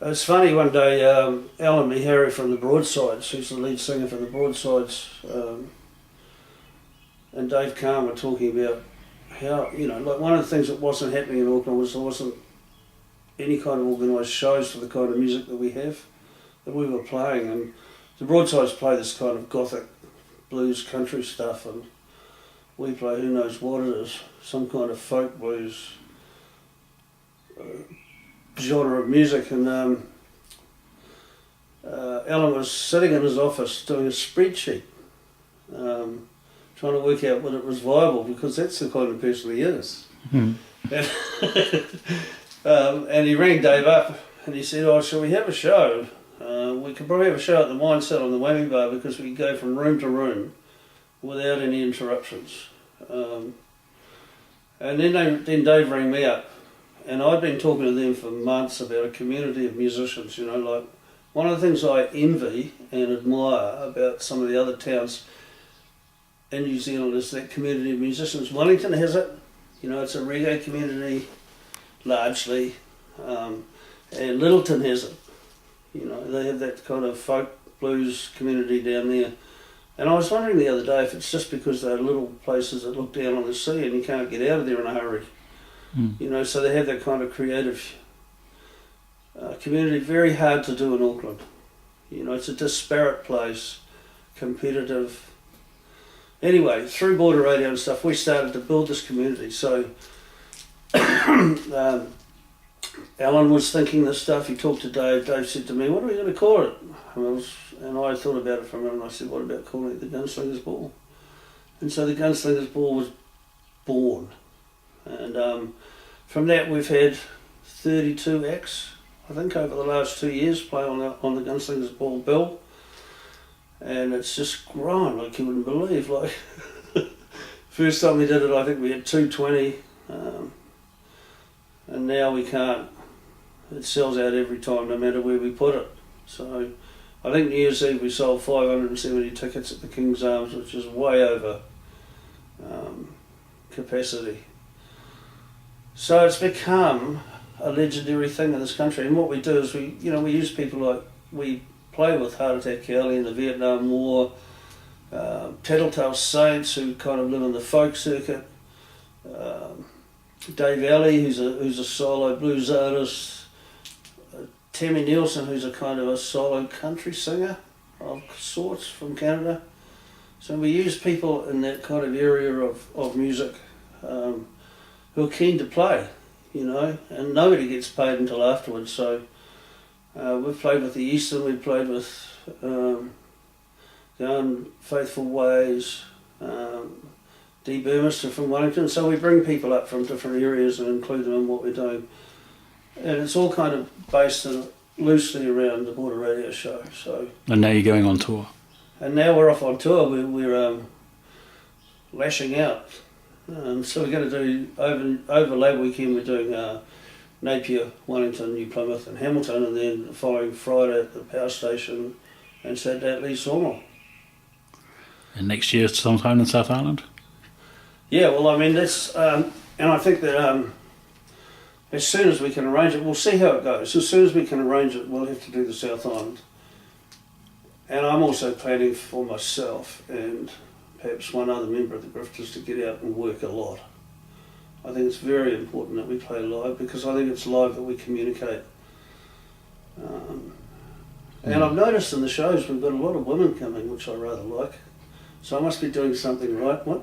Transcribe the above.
It's funny, one day Alan Mihari from the Broadsides, who's the lead singer for the Broadsides, and Dave Kahn were talking about how, like one of the things that wasn't happening in Auckland was there wasn't any kind of organised shows for the kind of music that we have, that we were playing. And the Broadsides play this kind of gothic blues country stuff, and we play who knows what it is, some kind of folk blues genre of music. And Alan was sitting in his office doing a spreadsheet, trying to work out whether it was viable, because that's the kind of person he is. Mm. And he rang Dave up and he said, "Oh, shall we have a show? We could probably have a show at the Mindset on the Whammy Bar, because we can go from room to room without any interruptions." And then Dave rang me up, and I'd been talking to them for months about a community of musicians. Like one of the things I envy and admire about some of the other towns in New Zealand is that community of musicians. Wellington has it, it's a reggae community largely, and Littleton has it. They have that kind of folk blues community down there. And I was wondering the other day if it's just because they're little places that look down on the sea and you can't get out of there in a hurry. Mm. So they have that kind of creative community, very hard to do in Auckland. It's a disparate place, competitive. Anyway, through Border Radio and stuff, we started to build this community. So Alan was thinking this stuff. He talked to Dave. Dave said to me, "What are we going to call it?" And I thought about it for a minute, and I said, "What about calling it the Gunslingers Ball?" And so the Gunslingers Ball was born. And from that we've had 32 acts, I think, over the last 2 years play on the Gunslingers Ball bill. And it's just grown like you wouldn't believe. Like, first time we did it, I think we had 220, and now we can't. It sells out every time, no matter where we put it. So I think New Year's Eve we sold 570 tickets at the King's Arms, which is way over capacity. So it's become a legendary thing in this country. And what we do is we use people like, we play with Heart Attack Kelly in the Vietnam War, Tattletale Saints, who kind of live in the folk circuit, Dave Alley, who's a solo blues artist, Tammy Nielsen, who's a kind of a solo country singer of sorts from Canada. So we use people in that kind of area of music who are keen to play, and nobody gets paid until afterwards. So we've played with the Eastern, we've played with the Unfaithful Ways, Dee Burmester from Wellington. So we bring people up from different areas and include them in what we're doing. And it's all kind of based loosely around the Border Radio show. So. And now you're going on tour. And now we're off on tour. We're lashing out. So we're going to do, over Labour Weekend, we're doing Napier, Wellington, New Plymouth and Hamilton, and then the following Friday at the Power Station and Saturday at Lee Sawmill. And next year sometime in South Island? Yeah, well, I mean, that's, and I think that as soon as we can arrange it, we'll see how it goes. As soon as we can arrange it, we'll have to do the South Island. And I'm also planning for myself and perhaps one other member of the Grifters to get out and work a lot. I think it's very important that we play live, because I think it's live that we communicate. And I've noticed in the shows we've got a lot of women coming, which I rather like. So I must be doing something right. What?